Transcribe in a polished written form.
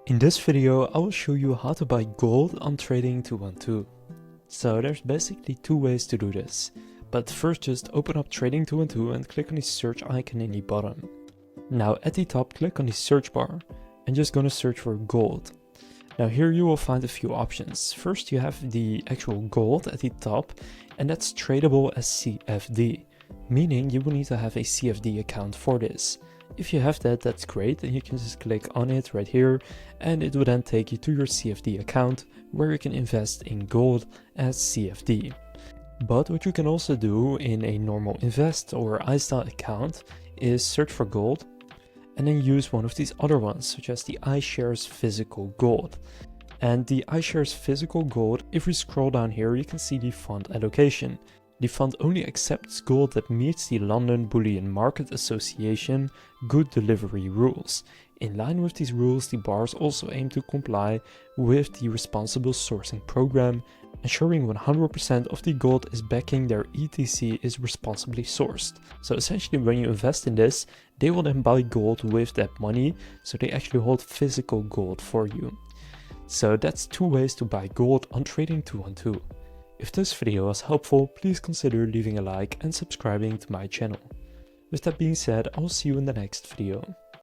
In this video, I will show you how to buy gold on Trading 212. So there's basically two ways to do this. But first just open up Trading 212 and click on the search icon in the bottom. Now at the top click on the search bar and just gonna search for gold. Now here you will find a few options. First you have the actual gold at the top and that's tradable as CFD, meaning you will need to have a CFD account for this. If you have that, that's great, and you can just click on it right here and it will then take you to your CFD account where you can invest in gold as CFD. But what you can also do in a normal invest or iStyle account is search for gold and then use one of these other ones such as the iShares Physical Gold. And the iShares Physical Gold, if we scroll down here you can see the fund allocation. The fund only accepts gold that meets the London Bullion Market Association Good Delivery rules. In line with these rules, the bars also aim to comply with the Responsible Sourcing Program, ensuring 100% of the gold is backing their ETC is responsibly sourced. So essentially when you invest in this, they will then buy gold with that money, so they actually hold physical gold for you. So that's two ways to buy gold on Trading 212. If this video was helpful, please consider leaving a like and subscribing to my channel. With that being said, I will see you in the next video.